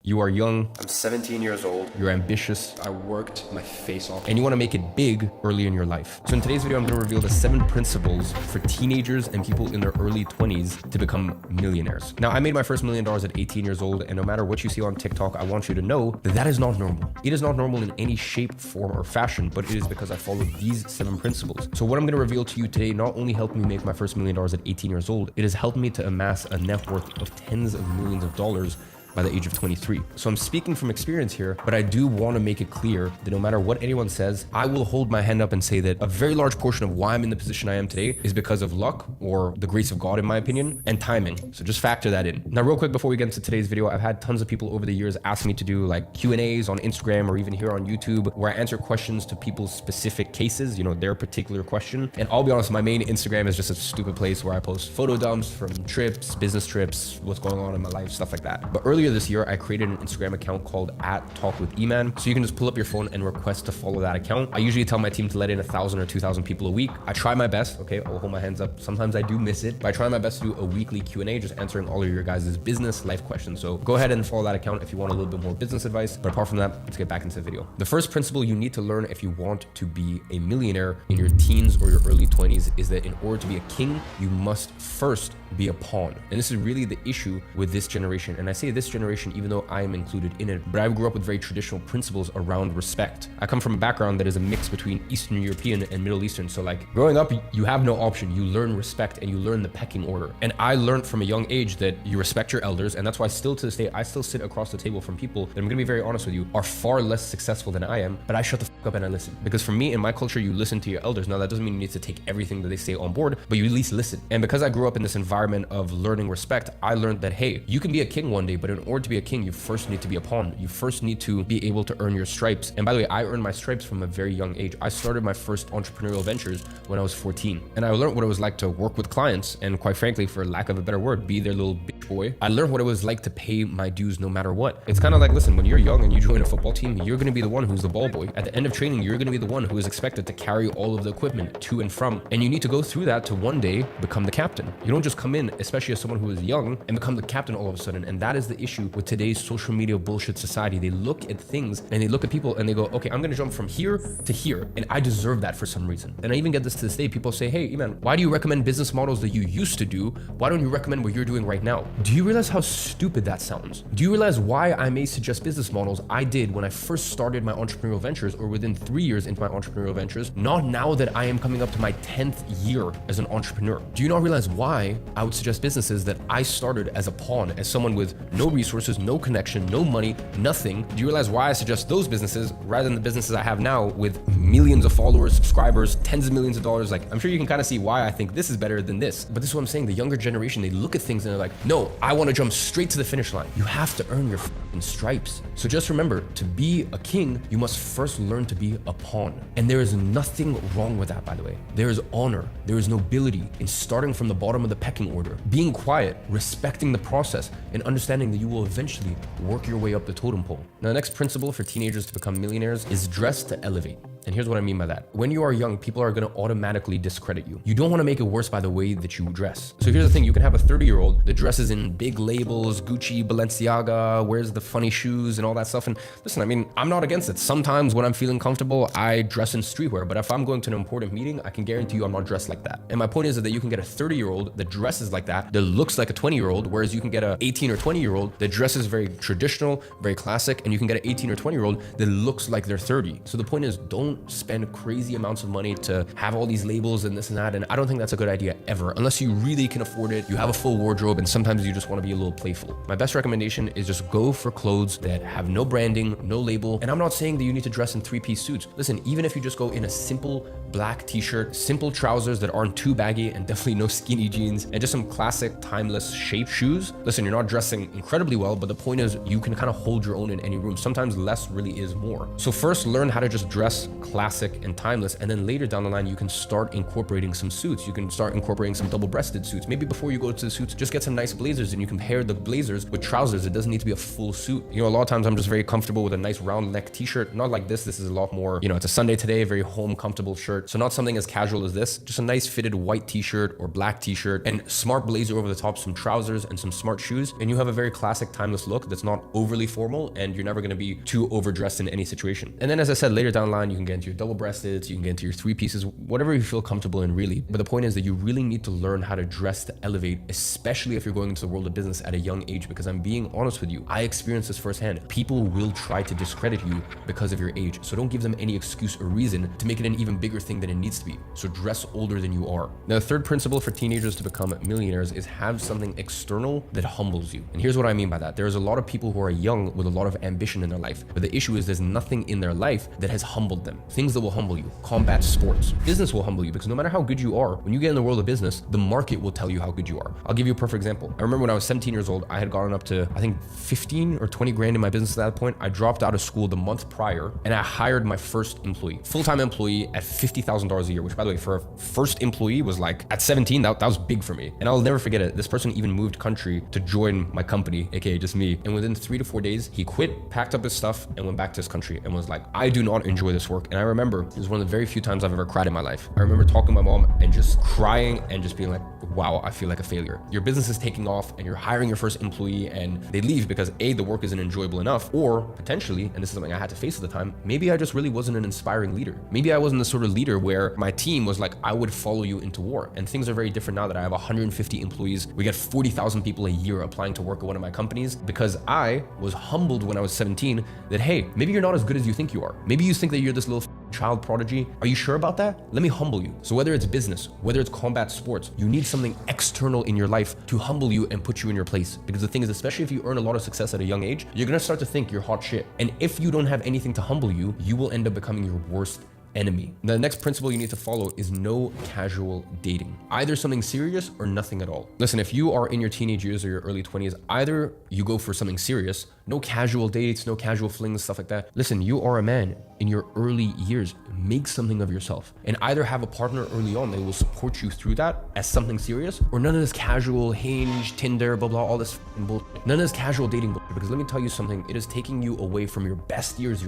You are young. I'm 17 years old. You're ambitious. I worked my face off. And you want to make it big early in your life. So in today's video, I'm going to reveal the 7 principles for teenagers and people in their early 20s to become millionaires. Now, I made my first $1 million at 18 years old, and no matter what you see on TikTok, I want you to know that that is not normal. It is not normal in any shape, form, or fashion, but it is because I followed these 7 principles. So what I'm going to reveal to you today not only helped me make my first $1 million at 18 years old, it has helped me to amass a net worth of tens of millions of dollars by the age of 23. So I'm speaking from experience here, but I do want to make it clear that no matter what anyone says, I will hold my hand up and say that a very large portion of why I'm in the position I am today is because of luck, or the grace of God in my opinion, and timing. So just factor that in. Now real quick before we get into today's video, I've had tons of people over the years ask me to do like Q&As on Instagram or even here on YouTube where I answer questions to people's specific cases, you know, their particular question. And I'll be honest, my main Instagram is just a stupid place where I post photo dumps from trips, business trips, what's going on in my life, stuff like that. But earlier this year, I created an Instagram account called @TalkWithEman. So you can just pull up your phone and request to follow that account. I usually tell my team to let in 1,000 or 2,000 people a week. I try my best, okay? I'll hold my hands up. Sometimes I do miss it, but I try my best to do a weekly Q&A, just answering all of your guys' business life questions. So go ahead and follow that account if you want a little bit more business advice. But apart from that, let's get back into the video. The first principle you need to learn if you want to be a millionaire in your teens or your early 20s is that in order to be a king, you must first be a pawn. And this is really the issue with this generation. And I say this generation even though I am included in it, but I grew up with very traditional principles around respect. I come from a background that is a mix between Eastern European and Middle Eastern. So like growing up, you have no option. You learn respect and you learn the pecking order. And I learned from a young age that you respect your elders. And that's why still to this day, I still sit across the table from people that I'm gonna be very honest with you, are far less successful than I am, but I shut the fuck up and I listen. Because for me, in my culture, you listen to your elders. Now that doesn't mean you need to take everything that they say on board, but you at least listen. And because I grew up in this environment of learning respect, I learned that, hey, you can be a king one day, but in order to be a king, you first need to be a pawn. You first need to be able to earn your stripes. And by the way, I earned my stripes from a very young age. I started my first entrepreneurial ventures when I was 14. And I learned what it was like to work with clients and, quite frankly, for lack of a better word, be their little bitch boy. I learned what it was like to pay my dues no matter what. It's kind of like, listen, when you're young and you join a football team, you're going to be the one who's the ball boy. At the end of training, you're going to be the one who is expected to carry all of the equipment to and from. And you need to go through that to one day become the captain. You don't just come in, especially as someone who is young, and become the captain all of a sudden. And that is the issue with today's social media bullshit society. They look at things and they look at people and they go, okay, I'm going to jump from here to here. And I deserve that for some reason. And I even get this to this day. People say, hey, man, why do you recommend business models that you used to do? Why don't you recommend what you're doing right now? Do you realize how stupid that sounds? Do you realize why I may suggest business models I did when I first started my entrepreneurial ventures, or within 3 years into my entrepreneurial ventures, not now that I am coming up to my 10th year as an entrepreneur? Do you not realize why I would suggest businesses that I started as a pawn, as someone with no resources, no connection, no money, nothing? Do you realize why I suggest those businesses rather than the businesses I have now with millions of followers, subscribers, tens of millions of dollars? Like, I'm sure you can kind of see why I think this is better than this. But this is what I'm saying. The younger generation, they look at things and they're like, no, I want to jump straight to the finish line. You have to earn your fucking stripes. So just remember, to be a king, you must first learn to be a pawn. And there is nothing wrong with that, by the way. There is honor, there is nobility in starting from the bottom of the pecking order, being quiet, respecting the process, and understanding that you will eventually work your way up the totem pole. Now, the next principle for teenagers to become millionaires is dress to elevate. And here's what I mean by that. When you are young, people are going to automatically discredit you. You don't want to make it worse by the way that you dress. So here's the thing. You can have a 30-year-old that dresses in big labels, Gucci, Balenciaga, wears the funny shoes and all that stuff. And listen, I mean, I'm not against it. Sometimes when I'm feeling comfortable, I dress in streetwear. But if I'm going to an important meeting, I can guarantee you I'm not dressed like that. And my point is that you can get a 30-year-old that dresses like that looks like a 20-year-old, whereas you can get a 18 or 20-year-old that dresses very traditional, very classic, and you can get an 18 or 20-year-old that looks like they're 30. So the point is, don't spend crazy amounts of money to have all these labels and this and that. And I don't think that's a good idea ever, unless you really can afford it. You have a full wardrobe and sometimes you just want to be a little playful. My best recommendation is just go for clothes that have no branding, no label. And I'm not saying that you need to dress in 3-piece suits. Listen, even if you just go in a simple black t-shirt, simple trousers that aren't too baggy, and definitely no skinny jeans, and just some classic timeless shape shoes. Listen, you're not dressing incredibly well, but the point is you can kind of hold your own in any room. Sometimes less really is more. So first, learn how to just dress classic and timeless. And then later down the line, you can start incorporating some suits. You can start incorporating some double-breasted suits. Maybe before you go to the suits, just get some nice blazers and you can pair the blazers with trousers. It doesn't need to be a full suit. You know, a lot of times I'm just very comfortable with a nice round neck t-shirt. Not like this. This is a lot more, you know, it's a Sunday today, very home comfortable shirt. So not something as casual as this, just a nice fitted white t-shirt or black t-shirt and smart blazer over the top, some trousers and some smart shoes. And you have a very classic timeless look that's not overly formal and you're never going to be too overdressed in any situation. And then as I said, later down the line, you can get into your double-breasted, you can get into your three pieces, whatever you feel comfortable in really. But the point is that you really need to learn how to dress to elevate, especially if you're going into the world of business at a young age, because I'm being honest with you, I experienced this firsthand. People will try to discredit you because of your age. So don't give them any excuse or reason to make it an even bigger thing than it needs to be. So dress older than you are. Now, the third principle for teenagers to become millionaires is have something external that humbles you. And here's what I mean by that. There's a lot of people who are young with a lot of ambition in their life, but the issue is there's nothing in their life that has humbled them. Things that will humble you. Combat sports. Business will humble you because no matter how good you are, when you get in the world of business, the market will tell you how good you are. I'll give you a perfect example. I remember when I was 17 years old, I had gotten up to, I think 15 or 20 grand in my business at that point. I dropped out of school the month prior and I hired my first employee, full-time employee at $50,000 a year, which by the way, for a first employee was like, at 17, that was big for me. And I'll never forget it. This person even moved country to join my company, aka just me. And within 3 to 4 days, he quit, packed up his stuff and went back to his country and was like, I do not enjoy this work. And I remember it was one of the very few times I've ever cried in my life. I remember talking to my mom and just crying and just being like, wow, I feel like a failure. Your business is taking off and you're hiring your first employee and they leave because A, the work isn't enjoyable enough, or potentially, and this is something I had to face at the time, maybe I just really wasn't an inspiring leader. Maybe I wasn't the sort of leader where my team was like, I would follow you into war. And things are very different now that I have 150 employees. We get 40,000 people a year applying to work at one of my companies because I was humbled when I was 17 that, hey, maybe you're not as good as you think you are. Maybe you think that you're this little child prodigy. Are you sure about that? Let me humble you. So whether it's business, whether it's combat sports, you need something external in your life to humble you and put you in your place. Because the thing is, especially if you earn a lot of success at a young age, you're gonna start to think you're hot shit. And if you don't have anything to humble you, you will end up becoming your worst enemy. Now, the next principle you need to follow is no casual dating. Either something serious or nothing at all. Listen, if you are in your teenage years or your early 20s, either you go for something serious, no casual dates, no casual flings, stuff like that. Listen, you are a man in your early years. Make something of yourself and either have a partner early on that will support you through that as something serious, or none of this casual Hinge, Tinder, blah, blah, all this bullshit. None of this casual dating bullshit, because let me tell you something, it is taking you away from your best years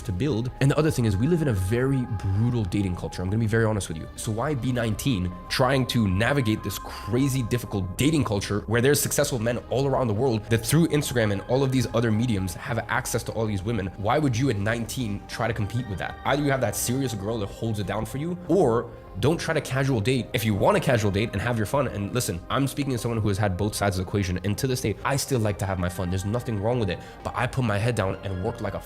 to build. And the other thing is we live in a very brutal dating culture. I'm gonna be very honest with you. So why be 19 trying to navigate this crazy difficult dating culture where there's successful men all around the world that through Instagram and all of these other mediums have access to all these women? Why would you at 19 try to compete with that? Either you have that serious girl that holds it down for you, or don't try to casual date. If you want to casual date and have your fun, and listen, I'm speaking as someone who has had both sides of the equation, and to this day, I still like to have my fun. There's nothing wrong with it, but I put my head down and worked like a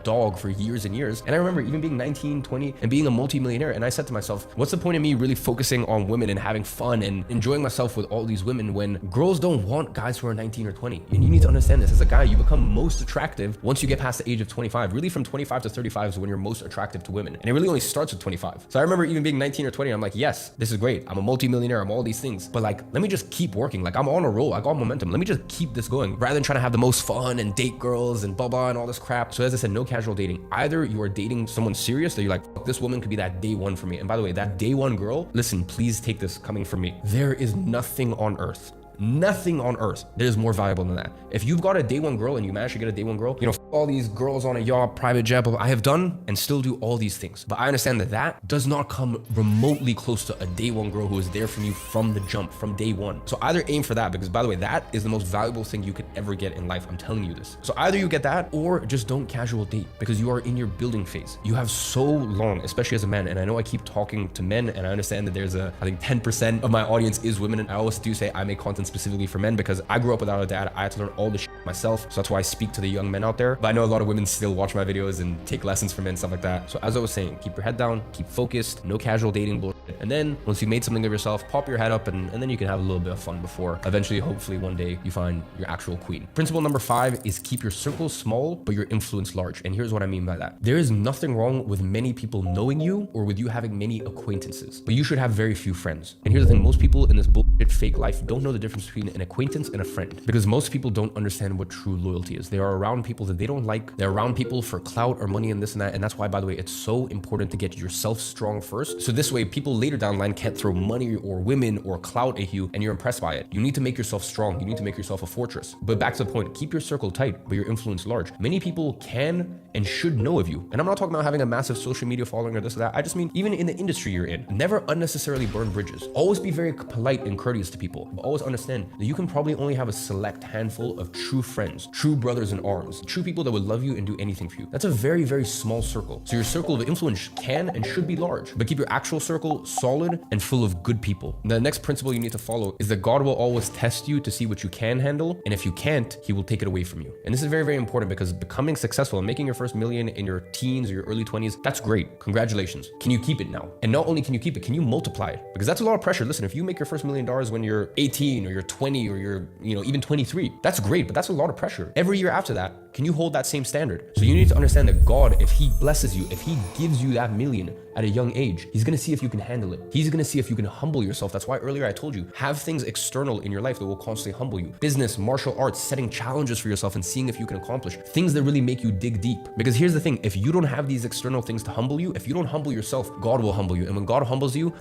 dog for years and years. And I remember even being 19, 20 and being a multi-millionaire, and I said to myself, what's the point of me really focusing on women and having fun and enjoying myself with all these women when girls don't want guys who are 19 or 20? And you need to understand this. As a guy, you become most attractive once you get past the age of 25. Really from 25 to 35 is when you're most attractive to women. And it really only starts at 25. So I remember even being 19 or 20, I'm like, yes, this is great. I'm a multi-millionaire. I'm all these things. But like, let me just keep working. Like, I'm on a roll. I got momentum. Let me just keep this going rather than trying to have the most fun and date girls and blah, blah, and all this crap. So as I said, no casual dating. Either you are dating someone serious that you're like, fuck, this woman could be that day one for me. And by the way, that day one girl, listen, please take this coming from me. There is nothing on earth that is more valuable than that. If you've got a day one girl and you manage to get a day one girl, you know, all these girls on a yacht, private jet, but I have done and still do all these things. But I understand that that does not come remotely close to a day one girl who is there for you from the jump, from day one. So either aim for that, because by the way, that is the most valuable thing you could ever get in life. I'm telling you this. So either you get that or just don't casual date, because you are in your building phase. You have so long, especially as a man. And I know I keep talking to men, and I understand that there's I think 10% of my audience is women. And I always do say I make content specifically for men because I grew up without a dad. I had to learn all this shit myself. So that's why I speak to the young men out there. But I know a lot of women still watch my videos and take lessons from men, stuff like that. So as I was saying, keep your head down, keep focused, no casual dating bullshit. And then once you've made something of yourself, pop your head up and then you can have a little bit of fun before eventually, hopefully one day you find your actual queen. Principle number 5 is keep your circle small, but your influence large. And here's what I mean by that. There is nothing wrong with many people knowing you or with you having many acquaintances, but you should have very few friends. And here's the thing, most people in this bullshit fake life don't know the difference between an acquaintance and a friend, because most people don't understand what true loyalty is. They are around people that they don't like. They're around people for clout or money and this and that. And that's why, by the way, it's so important to get yourself strong first. So this way, people later down the line can't throw money or women or clout at you and you're impressed by it. You need to make yourself strong. You need to make yourself a fortress. But back to the point, keep your circle tight, but your influence large. Many people can and should know of you. And I'm not talking about having a massive social media following or this or that. I just mean even in the industry you're in, never unnecessarily burn bridges. Always be very polite and courteous to people, but always understand that you can probably only have a select handful of true friends, true brothers in arms, true people that would love you and do anything for you. That's a very, very small circle. So your circle of influence can and should be large, but keep your actual circle solid and full of good people. The next principle you need to follow is that God will always test you to see what you can handle, and if you can't, he will take it away from you. And this is very, very important because becoming successful and making your first million in your teens or your early 20s, that's great. Congratulations. Can you keep it now? And not only can you keep it, can you multiply it? Because that's a lot of pressure. Listen, if you make your first $1 million when you're 18 or you're 20 or you're, even 23, that's great, but that's a lot of pressure. Every year after that, can you hold that same standard? So you need to understand that God, if he blesses you, if he gives you that million at a young age, he's gonna see if you can handle it. He's gonna see if you can humble yourself. That's why earlier I told you, have things external in your life that will constantly humble you. Business, martial arts, setting challenges for yourself and seeing if you can accomplish things that really make you dig deep. Because here's the thing, if you don't have these external things to humble you, if you don't humble yourself, God will humble you. And when God humbles you,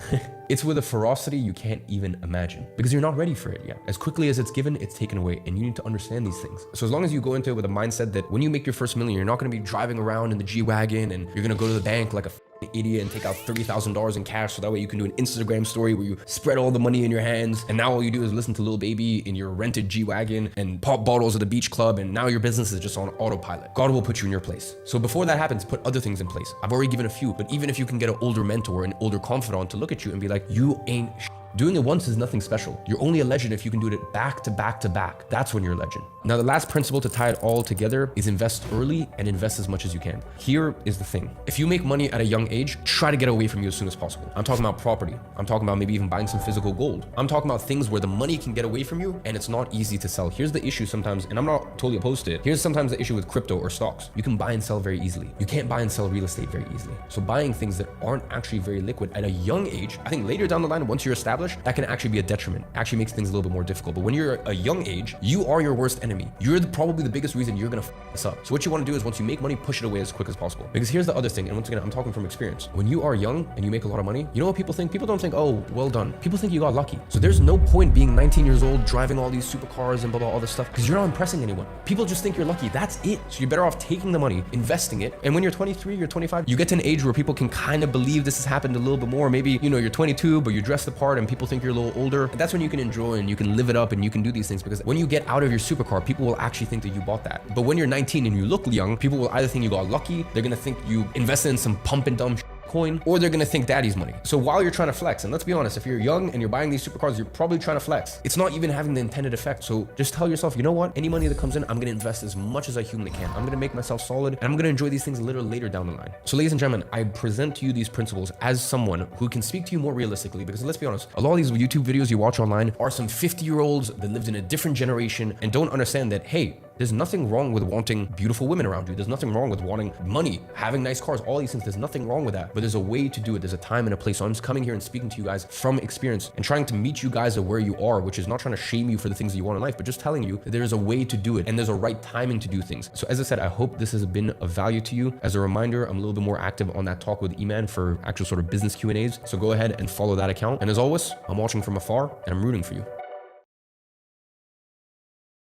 it's with a ferocity you can't even imagine because you're not ready for it yet. As quickly as it's given, it's taken away, and you need to understand these things. So as long as you go into it with a mindset that when you make your first million, you're not gonna be driving around in the G-Wagon and you're gonna go to the bank like a idiot and take out $30,000 in cash so that way you can do an Instagram story where you spread all the money in your hands, and now all you do is listen to Lil Baby in your rented G-Wagon and pop bottles at the beach club, and now your business is just on autopilot. God will put you in your place. So before that happens, put other things in place. I've already given a few, but even if you can get an older mentor, an older confidant to look at you and be like, you ain't doing it once is nothing special. You're only a legend if you can do it back to back to back. That's when you're a legend. Now, the last principle to tie it all together is invest early and invest as much as you can. Here is the thing. If you make money at a young age, try to get away from you as soon as possible. I'm talking about property. I'm talking about maybe even buying some physical gold. I'm talking about things where the money can get away from you and it's not easy to sell. Here's the issue sometimes, and I'm not totally opposed to it. Here's sometimes the issue with crypto or stocks. You can buy and sell very easily. You can't buy and sell real estate very easily. So buying things that aren't actually very liquid at a young age, I think later down the line, once you're established, that can actually be a detriment. It actually makes things a little bit more difficult. But when you're a young age, you are your worst enemy. You're probably the biggest reason you're gonna f this up. So what you want to do is once you make money, push it away as quick as possible. Because here's the other thing, and once again, I'm talking from experience. When you are young and you make a lot of money, you know what people think? People don't think, oh, well done. People think you got lucky. So there's no point being 19 years old, driving all these supercars and blah, blah, all this stuff, because you're not impressing anyone. People just think you're lucky. That's it. So you're better off taking the money, investing it. And when you're 23, you're 25, you get to an age where people can kind of believe this has happened a little bit more. Maybe, you're 22, but you dress the part and people think you're a little older. And that's when you can enjoy and you can live it up and you can do these things, because when you get out of your supercar, people will actually think that you bought that. But when you're 19 and you look young, people will either think you got lucky, they're gonna think you invested in some pump and dump coin, or they're gonna think daddy's money. So while you're trying to flex, and let's be honest, if you're young and you're buying these supercars, you're probably trying to flex. It's not even having the intended effect. So just tell yourself, you know what? Any money that comes in, I'm gonna invest as much as I humanly can. I'm gonna make myself solid, and I'm gonna enjoy these things a little later down the line. So ladies and gentlemen, I present to you these principles as someone who can speak to you more realistically, because let's be honest, a lot of these YouTube videos you watch online are some 50-year-olds that lived in a different generation and don't understand that, hey, there's nothing wrong with wanting beautiful women around you. There's nothing wrong with wanting money, having nice cars, all these things. There's nothing wrong with that, but there's a way to do it. There's a time and a place. So I'm just coming here and speaking to you guys from experience and trying to meet you guys at where you are, which is not trying to shame you for the things that you want in life, but just telling you that there's a way to do it and there's a right timing to do things. So as I said, I hope this has been of value to you. As a reminder, I'm a little bit more active on that Talk with Eman for actual sort of business Q&As. So go ahead and follow that account. And as always, I'm watching from afar and I'm rooting for you.